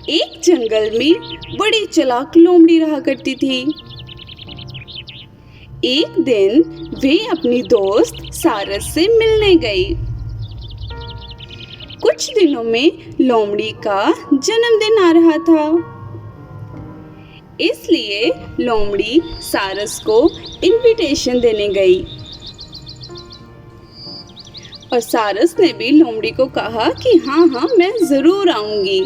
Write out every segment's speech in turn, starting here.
एक जंगल में बड़ी चालाक लोमड़ी रहा करती थी। एक दिन वे अपनी दोस्त सारस से मिलने गई। कुछ दिनों में लोमड़ी का जन्मदिन आ रहा था, इसलिए लोमड़ी सारस को इनविटेशन देने गई और सारस ने भी लोमड़ी को कहा कि हाँ मैं जरूर आऊंगी।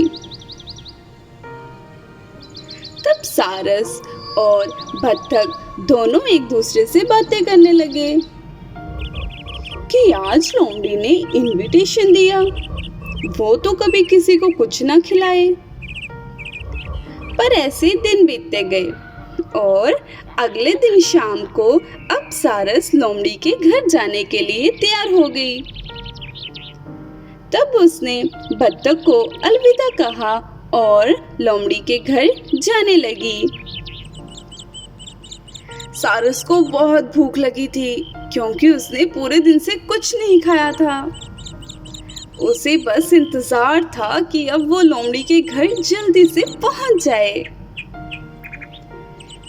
तब सारस और बत्तख दोनों एक दूसरे से बातें करने लगे कि आज लोमड़ी ने इनविटेशन दिया, वो तो कभी किसी को कुछ ना खिलाए। पर ऐसे दिन बीतते गए और अगले दिन शाम को अब सारस लोमड़ी के घर जाने के लिए तैयार हो गई। तब उसने बत्तख को अलविदा कहा और लोमड़ी के घर जाने लगी। सारस को बहुत भूख लगी थी क्योंकि उसने पूरे दिन से कुछ नहीं खाया था। उसे बस इंतजार था कि अब वो लोमड़ी के घर जल्दी से पहुंच जाए।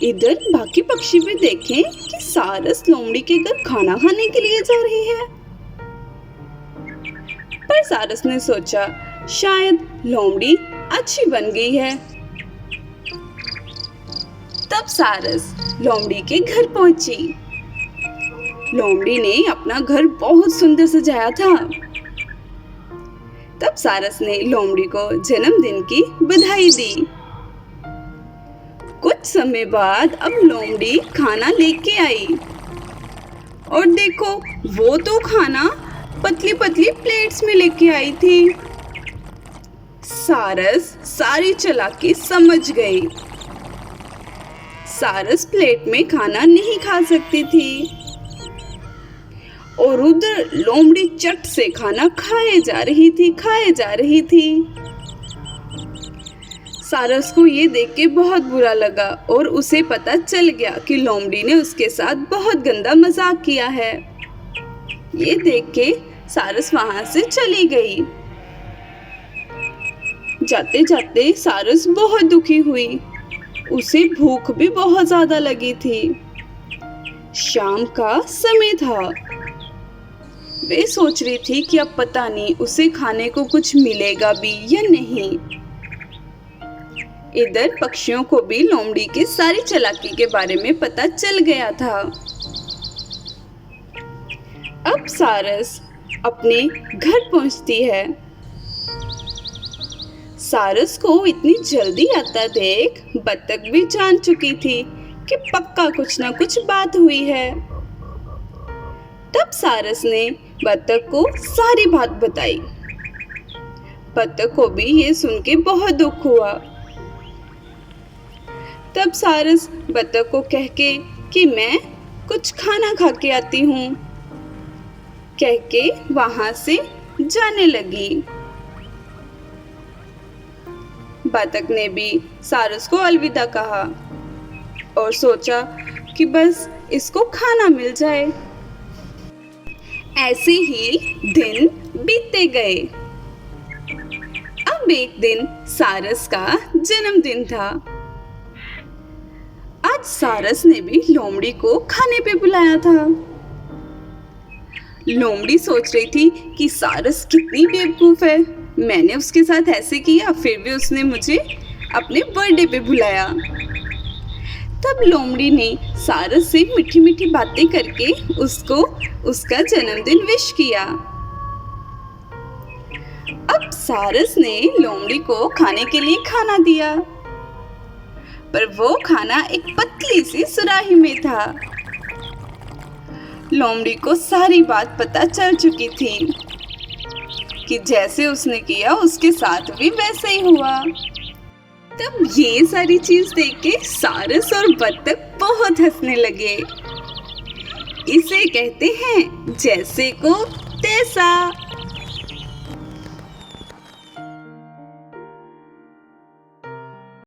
इधर बाकी पक्षी भी देखें कि सारस लोमड़ी के घर खाना खाने के लिए जा रही है। पर सारस ने सोचा शायद लोमड़ी अच्छी बन गई है। तब सारस लोमड़ी के घर पहुंची। लोमड़ी ने अपना घर बहुत सुंदर सजाया था। तब सारस ने लोमड़ी को जन्मदिन की बधाई दी। कुछ समय बाद अब लोमड़ी खाना लेके आई और देखो वो तो खाना पतली पतली प्लेट्स में लेके आई थी। सारस सारी चालाकी समझ गई। सारस प्लेट में खाना नहीं खा सकती थी और उधर लोमड़ी चट से खाना खाए जा रही थी। सारस को ये देख के बहुत बुरा लगा और उसे पता चल गया कि लोमड़ी ने उसके साथ बहुत गंदा मजाक किया है। ये देख के सारस वहां से चली गई। जाते जाते सारस बहुत दुखी हुई। उसे भूख भी बहुत ज्यादा लगी थी। शाम का समय था। वे सोच रही थी कि अब पता नहीं उसे खाने को कुछ मिलेगा भी या नहीं। इधर पक्षियों को भी लोमड़ी की सारी चालाकी के बारे में पता चल गया था। अब सारस अपने घर पहुंचती है। सारस को इतनी जल्दी आता देख बत्तख भी जान चुकी थी कि पक्का कुछ ना कुछ बात हुई है। तब सारस ने बत्तख को सारी बात बताई। बत्तख को भी ये सुन के बहुत दुख हुआ। तब सारस बत्तख को कह के कि मैं कुछ खाना खा के आती हूँ, कह के वहां से जाने लगी। बत्तख ने भी सारस को अलविदा कहा और सोचा कि बस इसको खाना मिल जाए। ऐसे ही दिन बीतते गए। अब एक दिन सारस का जन्मदिन था। आज सारस ने भी लोमड़ी को खाने पे बुलाया था। लोमड़ी सोच रही थी कि सारस कितनी बेवकूफ है, मैंने उसके साथ ऐसे किया फिर भी उसने मुझे अपने बर्थडे पे बुलाया। तब लोमड़ी ने सारस से मीठी मीठी बातें करके उसको उसका जन्मदिन विश किया। अब सारस ने लोमड़ी को खाने के लिए खाना दिया, पर वो खाना एक पतली सी सुराही में था। लोमड़ी को सारी बात पता चल चुकी थी कि जैसे उसने किया उसके साथ भी वैसे ही हुआ। तब ये सारी चीज देख के सारस और बत्तख बहुत हंसने लगे। इसे कहते हैं जैसे को तैसा।